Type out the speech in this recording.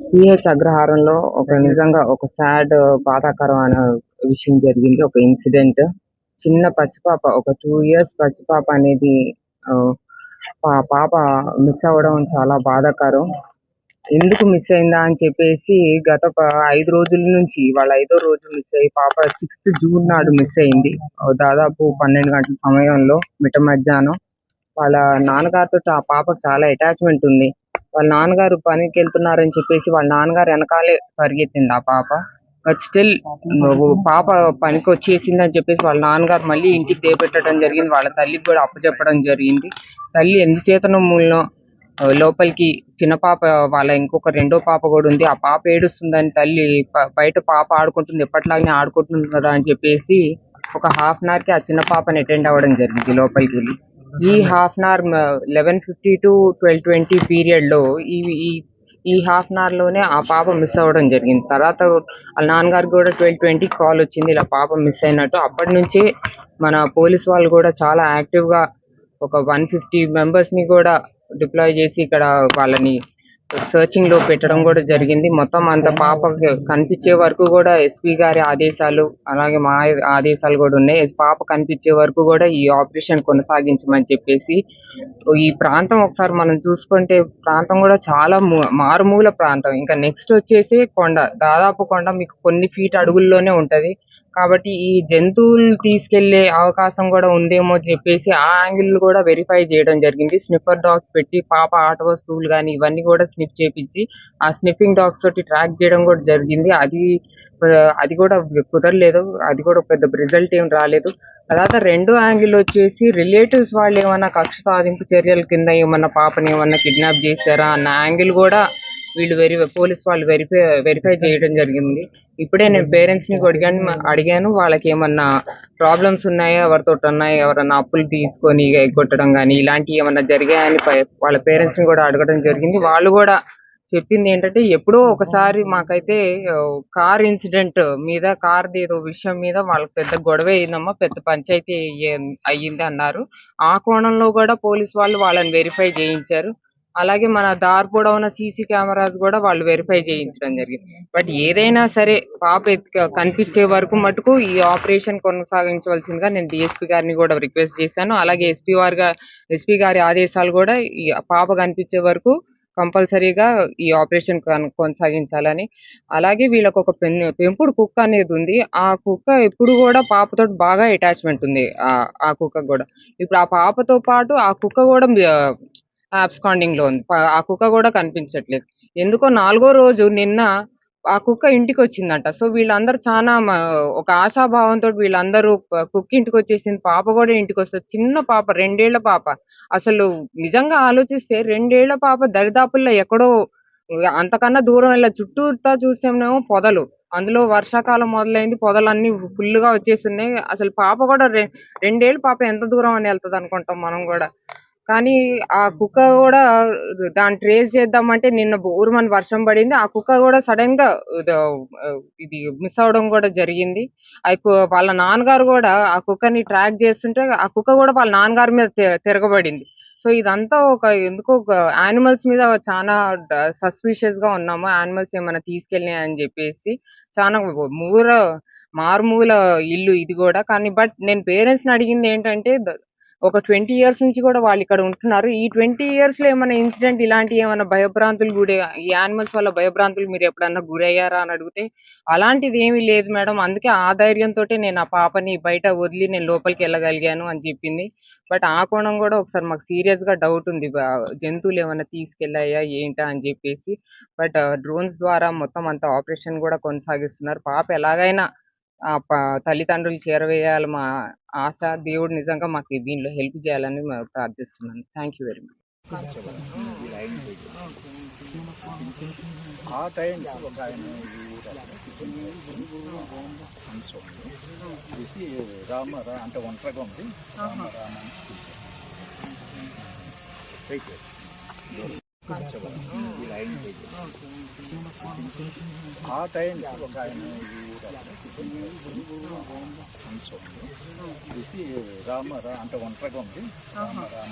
CH అగ్రహారంలో నిజంగా ఒక sad బాధాకరమైన విషయం జరిగింది. ఒక ఇన్సిడెంట్. చిన్న పసిపాప, ఒక 2 ఇయర్స్ పసిపాప అనేది పాప మిస్ అవ్వడం చాలా బాధాకరం. ఎందుకు మిస్ అయిందా అని చెప్పేసి గత 5 రోజుల నుంచి ఇవాళ 5వ రోజు మిస్ అయ్యి పాప 6th జూన్ నాడు మిస్ అయింది. దాదాపు 12 గంటల సమయంలో మిట్ట మధ్యాహ్నం. వాళ్ళ నాన్నగారితోటి ఆ పాపకు చాలా అటాచ్‌మెంట్ ఉంది. వాళ్ళ నాన్నగారు పనికెళ్తున్నారని చెప్పేసి వాళ్ళ నాన్నగారు వెనకాలే పరిగెత్తింది ఆ పాప. బట్ స్టిల్ పాప పనికొచ్చేసిందని చెప్పేసి వాళ్ళ నాన్నగారు మళ్ళీ ఇంటికి దేపెట్టడం జరిగింది. వాళ్ళ తల్లికి కూడా అప్పచెప్పడం జరిగింది. తల్లి ఎందుచేతనో మూలనో లోపలికి చిన్న పాప, వాళ్ళ ఇంకొక రెండో పాప కూడా ఉంది. ఆ పాప ఏడుస్తుందని తల్లి బయట పాప ఆడుకుంటుంది, ఎప్పటిలాగానే ఆడుకుంటుంది కదా అని చెప్పేసి ఒక హాఫ్ అన్ అవర్ కి ఆ చిన్న పాపని అటెండ్ అవ్వడం జరిగింది లోపలికి వెళ్ళి. ఈ half an hour 11:50 to 12:20 period లో ఈ హాఫ్ అన్ అవర్ లోనే ఆ పాప మిస్ అవ్వడం జరిగింది. తర్వాత వాళ్ళ నాన్నగారికి కూడా 12:20 కాల్ వచ్చింది, ఇలా పాప మిస్ అయినట్టు. అప్పటి నుంచి మన పోలీస్ వాళ్ళు కూడా చాలా యాక్టివ్ గా ఒక 150 మెంబర్స్ ని కూడా డిప్లాయ్ చేసి ఇక్కడ వాళ్ళని సర్చింగ్ లో పెట్టడం కూడా జరిగింది. మొత్తం అంత పాపకి కనిపించే వరకు కూడా ఎస్పీ గారి ఆదేశాలు, అలాగే మా ఆదేశాలు కూడా ఉన్నాయి. పాప కనిపించే వరకు కూడా ఈ ఆపరేషన్ కొనసాగించమని చెప్పేసి. ఈ ప్రాంతం ఒకసారి మనం చూసుకుంటే ప్రాంతం కూడా చాలా మారుమూల ప్రాంతం. ఇంకా నెక్స్ట్ వచ్చేసి కొండ, దాదాపు కొండ మీకు కొన్ని ఫీట్ అడుగుల్లోనే ఉంటది. కాబట్టి ఈ జంతువులు తీసుకెళ్లే అవకాశం కూడా ఉందేమో చెప్పేసి ఆ యాంగిల్ కూడా వెరిఫై చేయడం జరిగింది. స్నిఫర్ డాగ్స్ పెట్టి పాప ఆట వస్తువులు కానీ ఇవన్నీ కూడా స్నిఫ్ చేపించి ఆ స్నిఫింగ్ డాగ్స్ తోటి ట్రాక్ చేయడం కూడా జరిగింది. అది కూడా కుదరలేదు. అది కూడా పెద్ద రిజల్ట్ ఏం రాలేదు. తర్వాత రెండో యాంగిల్ వచ్చేసి రిలేటివ్స్ వాళ్ళు ఏమన్నా కక్ష సాధింపు చర్యల కింద ఏమన్నా పాపని ఏమన్నా కిడ్నాప్ చేశారా అన్న యాంగిల్ కూడా వీళ్ళు పోలీస్ వాళ్ళు వెరిఫై చేయడం జరిగింది. ఇప్పుడే నేను పేరెంట్స్ ని అడిగాను వాళ్ళకి ఏమన్నా ప్రాబ్లమ్స్ ఉన్నాయా, ఎవరితో ఉన్నాయా, ఎవరన్నా అప్పులు తీసుకొని ఎగ్గొట్టడం కానీ ఇలాంటివి ఏమన్నా జరిగాయని వాళ్ళ పేరెంట్స్ ని కూడా అడగడం జరిగింది. వాళ్ళు కూడా చెప్పింది ఏంటంటే ఎప్పుడో ఒకసారి మాకైతే కార్ ఇన్సిడెంట్ మీద, కార్ ఏదో విషయం మీద వాళ్ళకి పెద్ద గొడవ అయిందమ్మా, పెద్ద పంచాయతీ అయ్యింది అన్నారు. ఆ కోణంలో కూడా పోలీస్ వాళ్ళు వాళ్ళని వెరిఫై చేయించారు. అలాగే మన దారి పొడవునా సీసీ కెమెరాస్ కూడా వాళ్ళు వెరిఫై చేయించడం జరిగింది. బట్ ఏదైనా సరే పాప కనిపించే వరకు మటుకు ఈ ఆపరేషన్ కొనసాగించవలసిందిగా నేను డిఎస్పీ గారిని కూడా రిక్వెస్ట్ చేశాను. అలాగే ఎస్పీ గారి ఆదేశాలు కూడా ఈ పాప కనిపించే వరకు కంపల్సరీగా ఈ ఆపరేషన్ కొనసాగించాలని. అలాగే వీళ్ళకి ఒక పెంపుడు కుక్క అనేది ఉంది. ఆ కుక్క ఎప్పుడు కూడా పాపతో బాగా అటాచ్మెంట్ ఉంది. ఆ కుక్క కూడా ఇప్పుడు ఆ పాపతో పాటు ఆ కుక్క కూడా అబ్స్కాండింగ్ లో ఉంది. ఆ కుక్క కూడా కనిపించట్లేదు. ఎందుకో 4వ రోజు నిన్న ఆ కుక్క ఇంటికి వచ్చిందంట. సో వీళ్ళందరూ చాలా ఒక ఆశాభావంతో వీళ్ళందరూ కుక్క ఇంటికి వచ్చేసింది, పాప కూడా ఇంటికి వస్తుంది. చిన్న పాప, 2 ఏళ్ల పాప. అసలు నిజంగా ఆలోచిస్తే 2 ఏళ్ల పాప దరిదాపుల్లో ఎక్కడో, అంతకన్నా దూరం వెళ్ళ చుట్టూతా చూస్తేనేమో పొదలు, అందులో వర్షాకాలం మొదలైంది, పొదలన్నీ ఫుల్ గా వచ్చేస్తున్నాయి. అసలు పాప కూడా 2 ఏళ్ల పాప ఎంత దూరం అని వెళ్తది అనుకుంటాం మనం కూడా. కానీ ఆ కుక్క కూడా దాన్ని ట్రేస్ చేద్దామంటే నిన్న బోరుమని వర్షం పడింది. ఆ కుక్క కూడా సడన్ గా ఇది మిస్ అవడం కూడా జరిగింది. వాళ్ళ నాన్నగారు కూడా ఆ కుక్కని ట్రాక్ చేస్తుంటే ఆ కుక్క కూడా వాళ్ళ నాన్నగారి మీద తిరగబడింది. సో ఇదంతా ఎందుకో యానిమల్స్ మీద చాలా సస్పిషియస్ గా ఉన్నాము. యానిమల్స్ ఏమైనా తీసుకెళ్ళినాయి అని చెప్పేసి. చాలా మారుమూల ఇల్లు ఇది కూడా. కానీ బట్ నేను పేరెంట్స్ ని అడిగింది ఏంటంటే ఒక 20 ఇయర్స్ నుంచి కూడా వాళ్ళు ఇక్కడ ఉంటున్నారు. ఈ 20 ఇయర్స్ లో ఏమైనా ఇన్సిడెంట్ ఇలాంటి ఏమైనా భయభ్రాంతులు ఈ యానిమల్స్ వల్ల భయభ్రాంతులు మీరు ఎప్పుడన్నా గురయ్యారా అని అడిగితే అలాంటిది ఏమీ లేదు మేడం, అందుకే ఆ ధైర్యంతో నేను ఆ పాపని బయట వదిలి నేను లోపలికి వెళ్ళగలిగాను అని చెప్పింది. బట్ ఆ కోణం కూడా ఒకసారి మాకు సీరియస్ గా డౌట్ ఉంది, జంతువులు ఏమైనా తీసుకెళ్లాయా ఏంటా అని చెప్పేసి. బట్ డ్రోన్స్ ద్వారా మొత్తం అంత ఆపరేషన్ కూడా కొనసాగిస్తున్నారు. పాప ఎలాగైనా తల్లిదండ్రులు చేరవేయాలి మా ఆశ. దేవుడు నిజంగా మాకు దీనిలో హెల్ప్ చేయాలని ప్రార్థిస్తున్నాను. Thank you very much. ఆ టైం ఒక ఆయన తీసి రామారా అంటే ఒంటరిగా ఉంది, రామారా ఆ టైం ఒక ఆయన తీసి రామారా అంటే ఒంటరిగా ఉంది, రామారా